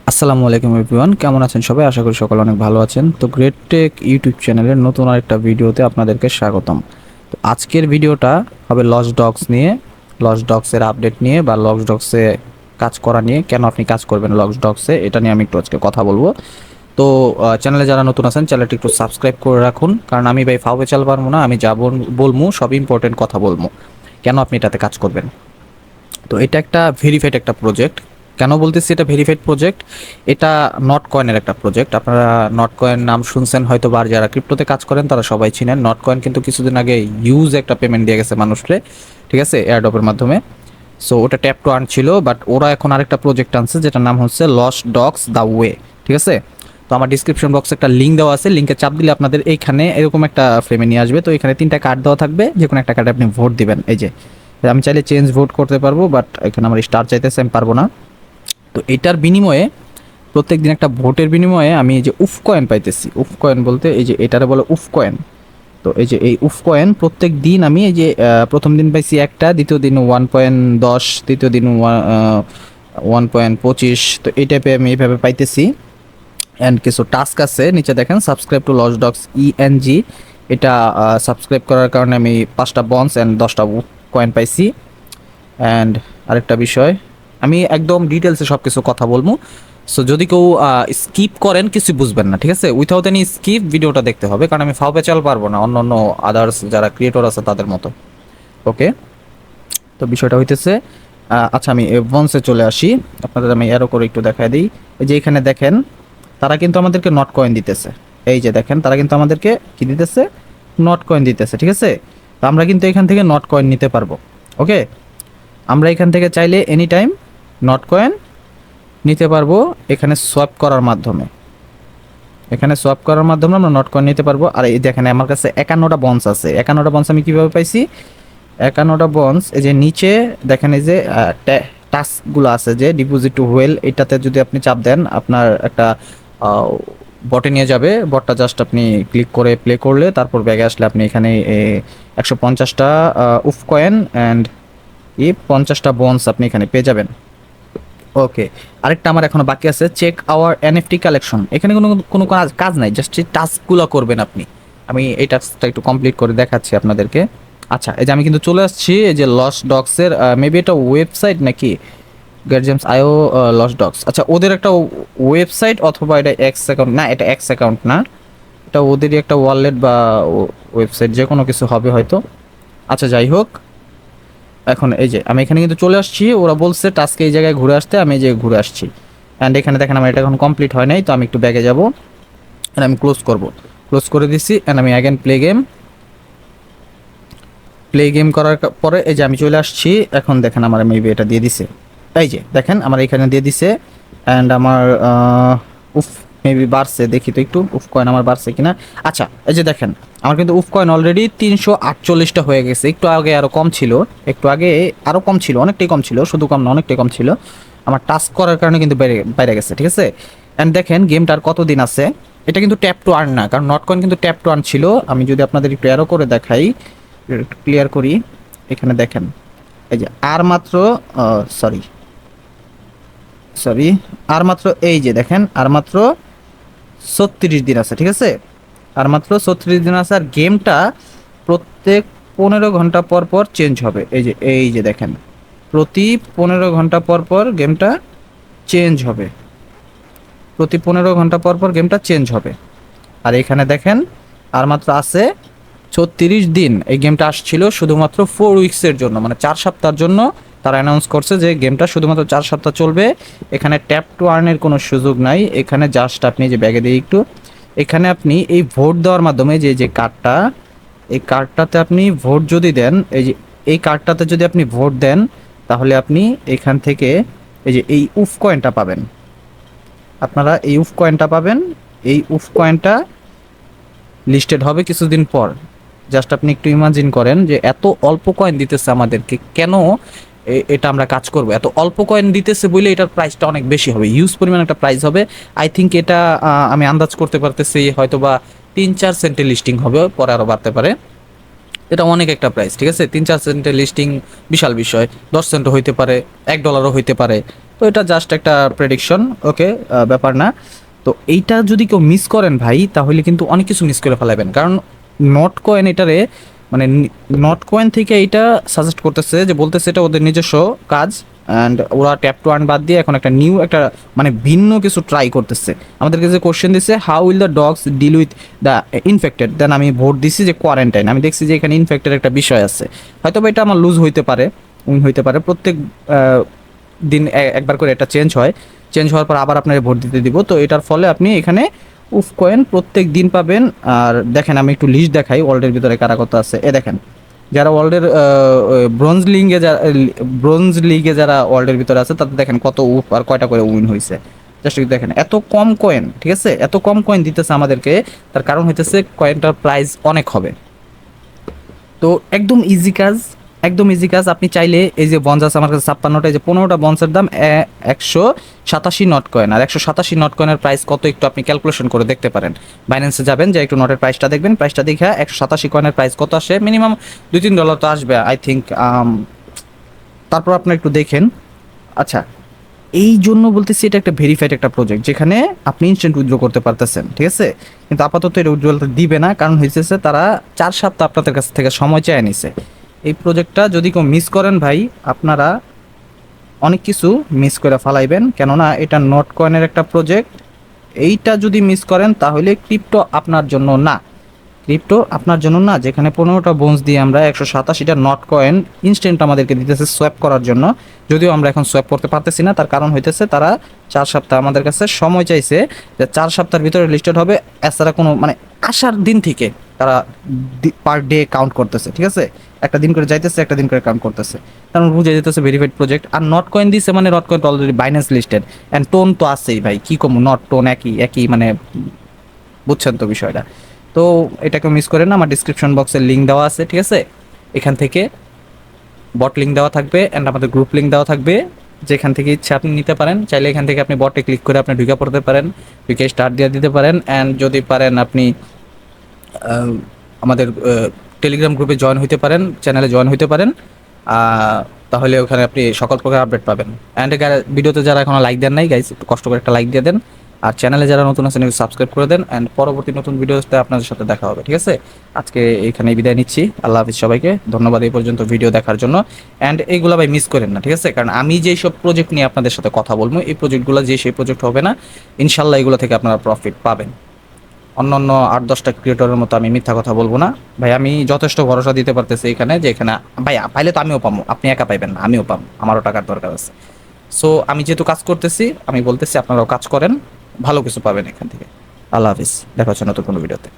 আসসালামু আলাইকুম এভরিওয়ান, কেমন আছেন সবাই? আশা করি সকলে অনেক ভালো আছেন। তো গ্রেট টেক ইউটিউব চ্যানেলের নতুন আরেকটা ভিডিওতে আপনাদেরকে স্বাগতম। তো আজকের ভিডিওটা হবে লস্ট ডগস নিয়ে, লস্ট ডগসের আপডেট নিয়ে বা লস্ট ডগসে কাজ করা নিয়ে। কেন আপনি কাজ করবেন লস্ট ডগসে, এটা নিয়ে আমি একটু আজকে কথা বলবো। তো চ্যানেলে যারা নতুন আছেন চ্যানেলটি একটু সাবস্ক্রাইব করে রাখুন, কারণ আমি ভাই ফাউবে চাল পারবো না। আমি যা বলবো সব ইম্পর্টেন্ট কথা বলবো। কেন আপনি এটাতে কাজ করবেন? তো এটা একটা ভেরিফাইড একটা প্রজেক্ট। কেন বলতেছি এটা ভেরিফাইড প্রজেক্ট? এটা নট কয়েনের একটা প্রজেক্ট। আপনারা নট কয়েন নাম শুনছেন হয়তো, বা যারা ক্রিপ্টোতে কাজ করেন তারা সবাই চিনেন। নট কয়েন কিন্তু কিছুদিন আগে ইউজ একটা পেমেন্ট দিয়ে গেছে মানুষকে, ঠিক আছে, এয়ারড্রপের মাধ্যমে। সো ওটা ট্যাপ টু আর্ন ছিল, বাট ওরা এখন আরেকটা প্রজেক্ট আনছে যেটার নাম হচ্ছে লস্ট ডগস দ্য ওয়ে, ঠিক আছে। তো আমার ডিসক্রিপশন বক্সে একটা লিঙ্ক দেওয়া আছে, লিঙ্কে চাপ দিলে আপনাদের এইখানে এরকম একটা ফ্রেমে নিয়ে আসবে। তো এখানে তিনটা কার্ড দেওয়া থাকবে, যে কোনো একটা কার্ডে আপনি ভোট দিবেন। এই যে আমি চাইলে চেঞ্জ ভোট করতে পারবো, বাট এখানে আমার স্টার চাইতেছে, আমি পারবো না। তো এটার বিনিময়ে প্রত্যেক দিন একটা ভোটের বিনিময়ে আমি এই যে উফ কয়েন পাইতেছি। উফ কয়েন বলতে এই যে এটারে বলে উফ কয়েন। তো এই যে এই উফ কয়েন প্রত্যেক দিন আমি এই যে প্রথম দিন পাইছি একটা, দ্বিতীয় দিন 1.10, তৃতীয় দিন 1.25। তো এই টাইপে আমি এইভাবে পাইতেছি। অ্যান্ড কিছু টাস্ক আছে নিচে দেখেন, subscribe to lost dogs ENG. এটা সাবস্ক্রাইব করার কারণে আমি 5টা বন্স অ্যান্ড 10টা উফ কয়েন পাইছি। অ্যান্ড আরেকটা বিষয়, আমি একদম ডিটেলসে সব কিছু কথা বলবো। সো যদি কেউ স্কিপ করেন কিছু বুঝবেন না, ঠিক আছে। উইথাউট এনি স্কিপ ভিডিওটা দেখতে হবে, কারণ আমি ফাও পেঁচাল পারবো না অন্য অন্য আদার্স যারা ক্রিয়েটর আছে তাদের মতো। ওকে, তো বিষয়টা হইতেছে আচ্ছা আমি এডভান্সে চলে আসি। আপনাদের আমি এরও করে একটু দেখাই দিই। এই যে এখানে দেখেন, তারা কিন্তু আমাদেরকে নট কয়েন দিতেছে। এই যে দেখেন, তারা কিন্তু আমাদেরকে কি দিতেছে? নট কয়েন দিতেছে, ঠিক আছে। তো আমরা কিন্তু এখান থেকে নট কয়েন নিতে পারবো। ওকে, আমরা এখান থেকে চাইলে এনি টাইম নট কয়েন নিতে পারবো, এখানে সোয়াপ করার মাধ্যমে। এখানে সোয়াপ করার মাধ্যমে আমরা নট কয়েন নিতে পারবো। আর এই দেখেন আমার কাছে 51টা বন্স আছে। 51টা বন্স আমি কীভাবে পাইছি? 51টা বন্স এই যে নিচে দেখেন, এই যে টাস্কগুলো আছে যে ডিপোজিট টু হুয়েল, এটাতে যদি আপনি চাপ দেন আপনার একটা বটে নিয়ে যাবে। বটটা জাস্ট আপনি ক্লিক করে প্লে করলে তারপর ব্যাগে আসলে আপনি এখানে 150টা উফ কয়েন অ্যান্ড 50টা বন্স আপনি এখানে পেয়ে যাবেন। ওকে, আরেকটা আমার এখনো বাকি আছে, চেক আওয়ার এনএফটি কালেকশন। এখানে কোনো কোনো কাজ নাই, জাস্ট এই টাস্কগুলো করবেন আপনি। আমি এই টাস্কটা একটু কমপ্লিট করে দেখাচ্ছি আপনাদেরকে। আচ্ছা, এই যে আমি কিন্তু চলে আসছি এই যে লস্ট ডগসের, মেবি এটা ওয়েবসাইট নাকি গেট জেমস আইও লস্ট ডগস। আচ্ছা, ওদের একটা ওয়েবসাইট অথবা এটা এক্স অ্যাকাউন্ট, না এটা এক্স অ্যাকাউন্ট না, এটা ওদেরই একটা ওয়ালেট বা ওয়েবসাইট, যে কোনো কিছু হবে হয়তো। আচ্ছা যাই হোক, এখন এই যে আমি এখানে কিন্তু চলে আসছি। ওরা বলছে টাস্কে এই জায়গায় ঘুরে আসতে, আমি এই যে ঘুরে আসছি। অ্যান্ড এখানে দেখেন আমার এটা এখন কমপ্লিট হয় নাই, তো আমি একটু ব্যাগে যাব অ্যান্ড আমি ক্লোজ করব। ক্লোজ করে দিচ্ছি অ্যান্ড আমি অ্যাগেন প্লে গেম করার পরে এই যে আমি চলে আসছি। এখন দেখেন আমার মেবি এটা দিয়ে দিছে। এই যে দেখেন আমার এখানে দিয়ে দিছে। অ্যান্ড আমার উফ মেবি বাড়ছে, দেখি তো একটু উফ কয়েন আমার বাড়ছে কিনা। আচ্ছা, এই যে দেখেন আমার কিন্তু উফ কয়েন অলরেডি 348টা হয়ে গেছে। একটু আগে আরও কম ছিল, একটু আগে আরও কম ছিল, অনেকটাই কম ছিল, শুধু কম না অনেকটাই কম ছিল। আমার টাস্ক করার কারণে কিন্তু বেড়ে বেড়ে গেছে, ঠিক আছে। অ্যান্ড দেখেন গেমটার কতদিন আছে। এটা কিন্তু ট্যাপ টু আর্ন না, কারণ নট কয়েন কিন্তু ট্যাপ টু আর্ন ছিল। আমি যদি আপনাদের একটু অ্যারো করে দেখাই, একটু ক্লিয়ার করি, এখানে দেখেন এই যে আর মাত্র সরি সরি আর মাত্র এই যে দেখেন আর মাত্র 36 দিন আছে, ঠিক আছে। আর মাত্র 36 দিন আছে। আর গেমটা প্রত্যেক 15 ঘন্টা পর পর চেঞ্জ হবে। এই যে দেখেন, প্রতি 15 ঘন্টা পর পর গেমটা চেঞ্জ হবে। প্রতি 15 ঘন্টা পর পর গেমটা চেঞ্জ হবে। আর এখানে দেখেন আর মাত্র আছে 36 দিন। এই গেমটা আসছিল শুধুমাত্র 4 উইক্সের জন্য, মানে 4 সপ্তাহের জন্য। তারা অ্যানাউন্স করছে যে গেমটা শুধুমাত্র 4 সপ্তাহ চলবে। এখানে ট্যাপ টু আর্নের কোনো সুযোগ নাই। এখানে জাস্ট আপনি যে ব্যাগে দিয়ে একটু, এখানে আপনি এই ভোট দেওয়ার মাধ্যমে যে যে কার্ডটা, এই কার্ডটাতে আপনি ভোট যদি দেন, এই যে এই কার্ডটাতে যদি আপনি ভোট দেন, তাহলে আপনি এখান থেকে এই যে এই উফ কয়েনটা পাবেন। আপনারা এই উফ কয়েনটা পাবেন। এই উফ কয়েনটা লিস্টেড হবে কিছুদিন পর। জাস্ট আপনি একটু ইমাজিন করেন যে এত অল্প কয়েন দিতেছে আমাদেরকে, কেন এটা আমরা কাজ করব? এত অল্প কয়েন দিতেছে বলে এটার প্রাইসটা অনেক বেশি হবে, হিউজ পরিমাণ একটা প্রাইস হবে। আই থিঙ্ক এটা আমি আন্দাজ করতে পারতেছি হয়তো বা 3-4 সেন্টে লিস্টিং হবে, পরে আরও বাড়তে পারে। এটা অনেক একটা প্রাইস, ঠিক আছে। 3-4 সেন্টের লিস্টিং বিশাল বিষয়। 10 সেন্টও হইতে পারে, $1 হইতে পারে। তো এটা জাস্ট একটা প্রেডিকশন, ওকে, ব্যাপার না। তো এইটা যদি কেউ মিস করেন ভাই, তাহলে কিন্তু অনেক কিছু মিস করে ফেলাবেন, কারণ নট কয়েন এটারে মানে নট কয়েন থেকে এইটা সাজেস্ট করতেছে, যে বলতেছে এটা ওদের নিজস্ব কাজ, অ্যান্ড ওরা ট্যাপ টু আর্ন বাদ দিয়ে এখন একটা নিউ একটা মানে ভিন্ন কিছু ট্রাই করতেছে। আমাদেরকে যে কোশ্চেন দিচ্ছে, how will the dogs deal with the infected, then আমি ভোট দিছি যে কোয়ারেন্টাইন। আমি দেখছি যে এখানে ইনফেক্টেড একটা বিষয় আছে, হয়তো বা এটা আমার লুজ হইতে পারে, উইন হইতে পারে। প্রত্যেক দিন একবার করে এটা চেঞ্জ হয়, চেঞ্জ হওয়ার পর আবার আপনার ভোট দিতে দিব। তো এটার ফলে আপনি এখানে উফ কয়েন প্রত্যেক দিন পাবেন। আর দেখেন আমি একটু লিস্ট দেখাই ওয়ার্ল্ডের ভিতরে কারা কত আছে। এ দেখেন, যারা ওয়ার্ল্ডের ব্রোঞ্জ লিগে যারা ওয়ার্ল্ডের ভিতরে আছে, তাদের দেখেন কত উফ আর কয়টা করে উইন হয়েছে। জাস্ট দেখেন এত কম কয়েন, ঠিক আছে, এত কম কয়েন দিতেছে আমাদেরকে। তার কারণ হইতেছে কয়েনটার প্রাইস অনেক হবে। তো একদম ইজি কাজ, একদম ইজি কাজ। আপনি চাইলে এই যে বন্স আছে আমার কাছে 56টা, এই যে 15টা বন্সের দাম 187 নট কয়েন। আর 187 নট কয়েনের প্রাইস কত একটু আপনি ক্যালকুলেশন করে দেখতে পারেন। বাইন্যান্সে যাবেন, যে একটু নটের প্রাইসটা দেখবেন, প্রাইসটা দেখে 187 কয়েনের প্রাইস কত আসে, মিনিমাম $2-3 তো আসবে আই থিঙ্ক। তারপর আপনার একটু দেখেন। আচ্ছা, এই জন্য বলতেছি এটা একটা ভেরিফাইড একটা প্রজেক্ট, যেখানে আপনি ইনস্ট্যান্ট উইথড্র করতে পারতেছেন, ঠিক আছে। কিন্তু আপাতত এটা উইথড্রলটা দিবে না, কারণ হয়েছে তারা 4 সপ্তাহ আপনাদের কাছ থেকে সময় চেয়ে নিছে। এই প্রজেক্টটা যদি কেউ মিস করেন ভাই, আপনারা অনেক কিছু মিস করে ফালাইবেন, কেননা এটা নট কয়েনের একটা প্রজেক্ট। এইটা যদি মিস করেন তাহলে ক্রিপ্টো আপনার জন্য না, ক্রিপ্টো আপনার জন্য না। যেখানে 15টা বোনস দিয়ে আমরা 187টা নট কয়েন ইনস্ট্যান্ট আমাদেরকে দিতেছে সোয়াপ করার জন্য। যদিও আমরা এখন সোয়াপ করতে পারতেছি না, তার কারণ হইতেছে তারা 4 সপ্তাহ আমাদের কাছে সময় চাইছে, যে 4 সপ্তাহের ভিতরে লিস্টেড হবে। এছাড়া কোনো মানে আসার দিন থেকে তারা পার ডে কাউন্ট করতেছে, ঠিক আছে, একটা দিন করে যাইতেছে, একটা দিন করে কাউন্ট করতেছে। কারণ বুঝে যেতেছে verified project. Are not coin দিছে মানে নট কয়েন তো already Binance listed, and tone তো আছেই ভাই, কি কম নট টোন একই একই মানে, বুঝছেন তো বিষয়টা। তো এটাকে মিস করেন না, আমার ডিসক্রিপশন বক্সের লিঙ্ক দেওয়া আছে, ঠিক আছে। এখান থেকে বট লিঙ্ক দেওয়া থাকবে, অ্যান্ড আমাদের গ্রুপ লিঙ্ক দেওয়া থাকবে, যেখান থেকে ইচ্ছা আপনি নিতে পারেন। চাইলে এখান থেকে আপনি বটে ক্লিক করে আপনি ঢুকে পড়তে পারেন, ঢুকে স্টার্ট দিয়ে দিতে পারেন। অ্যান্ড যদি পারেন আপনি আমাদের টেলিগ্রাম গ্রুপে জয়েন হইতে পারেন, চ্যানেলে জয়েন হইতে পারেন। তাহলে ওখানে আপনি সকল প্রকার আপডেট পাবেন। অ্যান্ড ভিডিওতে যারা এখনো লাইক দেন নাই গাইজ, একটু কষ্ট করে একটা লাইক দিয়ে দেন। আর চ্যানেলে যারা নতুন আছেন একটু সাবস্ক্রাইব করে দেন। অ্যান্ড পরবর্তী নতুন ভিডিওতে আপনাদের সাথে দেখা হবে, ঠিক আছে। আজকে এখানে বিদায় নিচ্ছি, আল্লাহ হাফিজ সবাইকে, ধন্যবাদ এই পর্যন্ত ভিডিও দেখার জন্য। অ্যান্ড এইগুলো ভাই মিস করেন না, ঠিক আছে, কারণ আমি যেই সব প্রজেক্ট নিয়ে আপনাদের সাথে কথা বলবো, এই প্রজেক্টগুলো যে সেই প্রজেক্ট হবে না, ইনশাল্লাহ এগুলো থেকে আপনারা প্রফিট পাবেন। অন্য অন্য 8-10টা ক্রিয়েটরের মতো আমি মিথ্যা কথা বলবো না ভাই। আমি যথেষ্ট ভরসা দিতে পারতেছি এখানে, যে এখানে ভাই পাইলে তো আমিও পাবো, আপনি একা পাইবেন না, আমিও পাবো, আমারও টাকার দরকার আছে। সো আমি যেহেতু কাজ করতেছি, আমি বলতেছি আপনারাও কাজ করেন, ভালো কিছু পাবেন এখান থেকে। আল্লাহ হাফিজ, দেখা হচ্ছে নতুন কোনো ভিডিওতে।